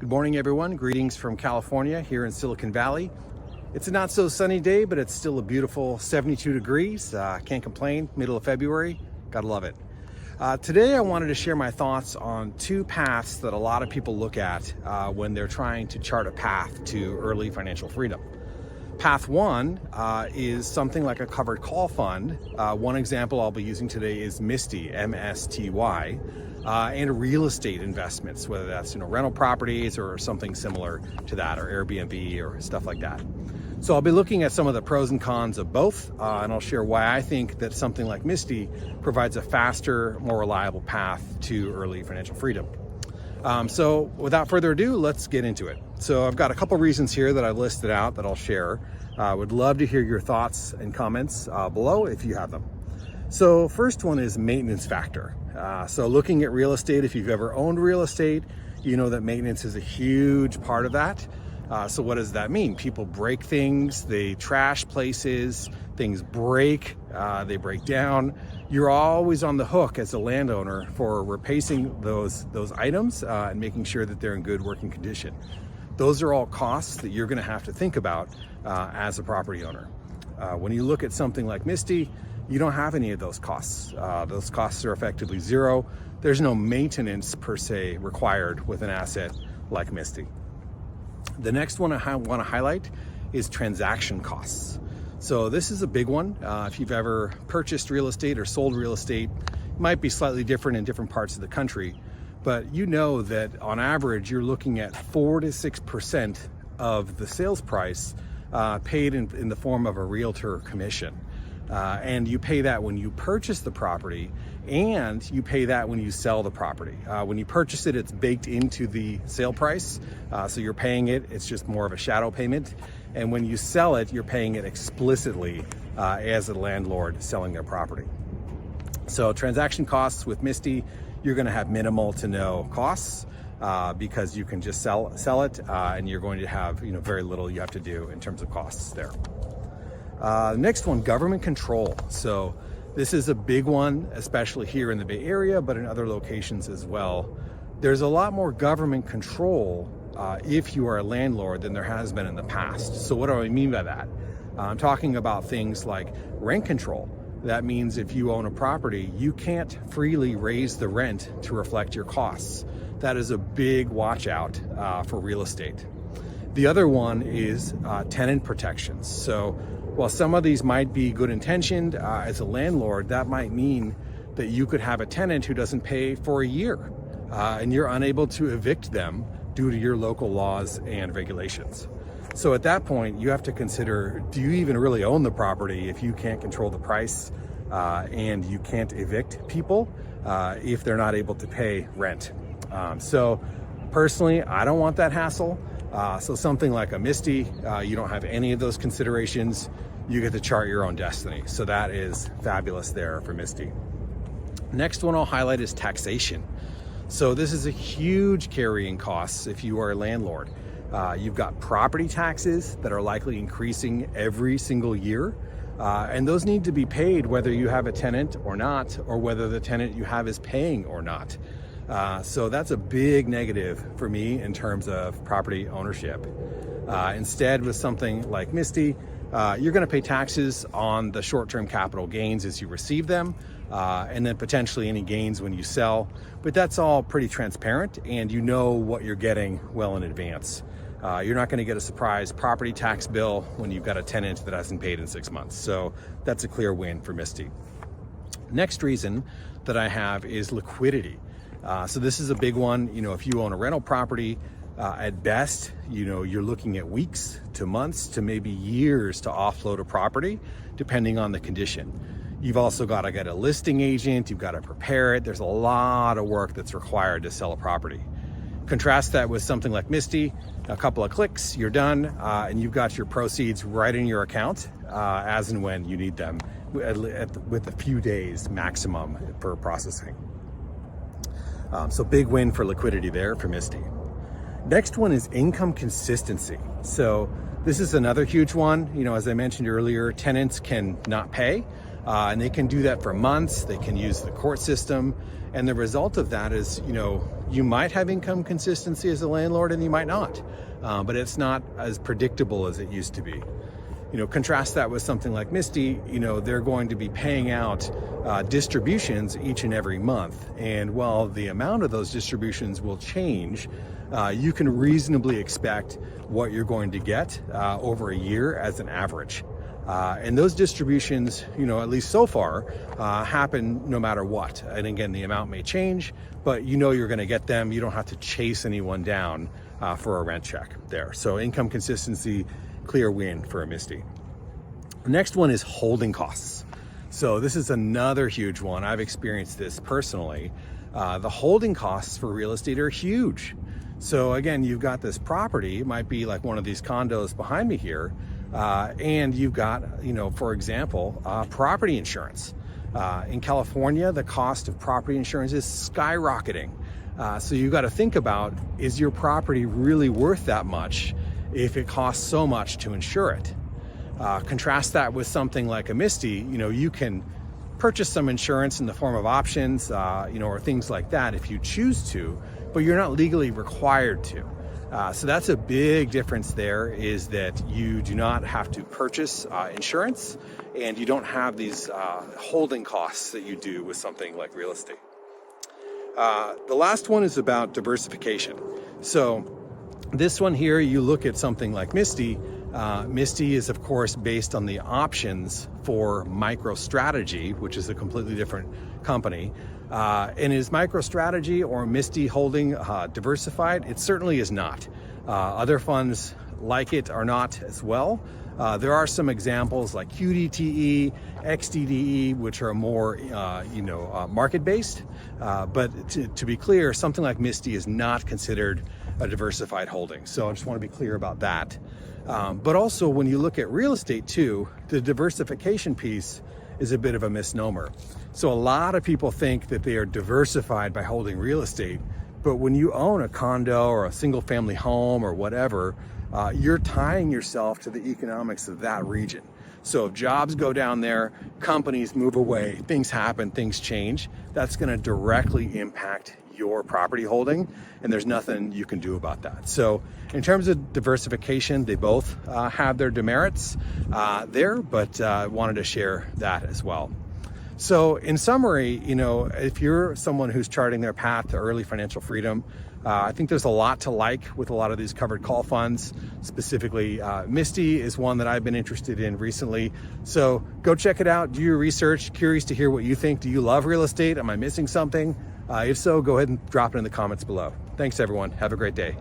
Good morning, everyone. Greetings from California here in Silicon Valley. It's a not so sunny day, but it's still a beautiful 72 degrees. Can't complain, middle of February. Gotta love it. Today I wanted to share my thoughts on two paths that a lot of people look at when they're trying to chart a path to early financial freedom. Path one is something like a covered call fund. One example I'll be using today is MSTY, M-S-T-Y, and real estate investments, whether that's rental properties or something similar to that, or Airbnb or stuff like that. So I'll be looking at some of the pros and cons of both, and I'll share why I think that something like MSTY provides a faster, more reliable path to early financial freedom. So without further ado, let's get into it. So I've got a couple reasons here that I've listed out that I'll share. Would love to hear your thoughts and comments below if you have them. So first one is maintenance factor. So looking at real estate, if you've ever owned real estate, you know that maintenance is a huge part of that. So what does that mean? People break things, they trash places, things break, they break down. You're always on the hook as a landowner for replacing those items and making sure that they're in good working condition. Those are all costs that you're going to have to think about as a property owner. When you look at something like MSTY, you don't have any of those costs. Those costs are effectively zero. There's no maintenance per se required with an asset like MSTY. The next one I want to highlight is transaction costs. So this is a big one. If you've ever purchased real estate or sold real estate, it might be slightly different in different parts of the country, but you know that on average, you're looking at 4 to 6% of the sales price paid in the form of a realtor commission. And you pay that when you purchase the property, and you pay that when you sell the property. When you purchase it, it's baked into the sale price, so you're paying it. It's just more of a shadow payment. And when you sell it, you're paying it explicitly as a landlord selling their property. So transaction costs with MSTY, you're going to have minimal to no costs because you can just sell it, and you're going to have very little you have to do in terms of costs there. Next one, government control. So this is a big one, especially here in the Bay Area, but in other locations as well. There's a lot more government control if you are a landlord than there has been in the past. So what do I mean by that? I'm talking about things like rent control. That means if you own a property, you can't freely raise the rent to reflect your costs. That is a big watch out for real estate. The other one is tenant protections. So while some of these might be good intentioned, as a landlord, that might mean that you could have a tenant who doesn't pay for a year, and you're unable to evict them due to your local laws and regulations. So at that point, you have to consider, do you even really own the property if you can't control the price and you can't evict people if they're not able to pay rent? So personally, I don't want that hassle. So something like a MSTY, you don't have any of those considerations. You get to chart your own destiny. So that is fabulous there for MSTY. Next one I'll highlight is taxation. So this is a huge carrying cost if you are a landlord. You've got property taxes that are likely increasing every single year. And those need to be paid whether you have a tenant or not, or whether the tenant you have is paying or not. So that's a big negative for me in terms of property ownership. Instead, with something like MSTY, you're going to pay taxes on the short-term capital gains as you receive them, and then potentially any gains when you sell. But that's all pretty transparent, and you know what you're getting well in advance. You're not going to get a surprise property tax bill when you've got a tenant that hasn't paid in 6 months. So that's a clear win for MSTY. Next reason that I have is liquidity. So this is a big one. If you own a rental property, at best, you're looking at weeks to months to maybe years to offload a property, depending on the condition. You've also got to get a listing agent. You've got to prepare it. There's a lot of work that's required to sell a property. Contrast that with something like MSTY, a couple of clicks, you're done, and you've got your proceeds right in your account as and when you need them, with a few days maximum for processing. So big win for liquidity there for MSTY. Next one is income consistency. So this is another huge one. As I mentioned earlier, tenants can not pay. And they can do that for months. They can use the court system. And the result of that is, you might have income consistency as a landlord and you might not, but it's not as predictable as it used to be. Contrast that with something like MSTY. They're going to be paying out distributions each and every month. And while the amount of those distributions will change, you can reasonably expect what you're going to get over a year as an average. And those distributions, at least so far, happen no matter what. And again, the amount may change, but you're going to get them. You don't have to chase anyone down for a rent check there. So income consistency, clear win for a MSTY. The next one is holding costs. So this is another huge one. I've experienced this personally. The holding costs for real estate are huge. So again, you've got this property, it might be like one of these condos behind me here, and you've got, for example, property insurance. In California, the cost of property insurance is skyrocketing. So you've got to think about, is your property really worth that much if it costs so much to insure it? Contrast that with something like a MSTY. You can purchase some insurance in the form of options, or things like that if you choose to, but you're not legally required to. So that's a big difference there, is that you do not have to purchase insurance, and you don't have these holding costs that you do with something like real estate. The last one is about diversification. So this one here, you look at something like MSTY. MSTY is of course based on the options for MicroStrategy, which is a completely different company. And is MicroStrategy or MSTY holding diversified? It certainly is not. Other funds like it are not as well. There are some examples like QDTE, XDDE, which are more, market-based. But to be clear, something like MSTY is not considered a diversified holding. So I just want to be clear about that. But also, when you look at real estate too, the diversification piece is a bit of a misnomer. So a lot of people think that they are diversified by holding real estate, but when you own a condo or a single family home or whatever, you're tying yourself to the economics of that region. So if jobs go down there, companies move away, things happen, things change, that's going to directly impact your property holding, and there's nothing you can do about that. So in terms of diversification, they both have their demerits there, but wanted to share that as well. So in summary, if you're someone who's charting their path to early financial freedom, I think there's a lot to like with a lot of these covered call funds. Specifically, MSTY is one that I've been interested in recently. So go check it out, do your research. Curious to hear what you think. Do you love real estate? Am I missing something? If so, go ahead and drop it in the comments below. Thanks everyone, have a great day.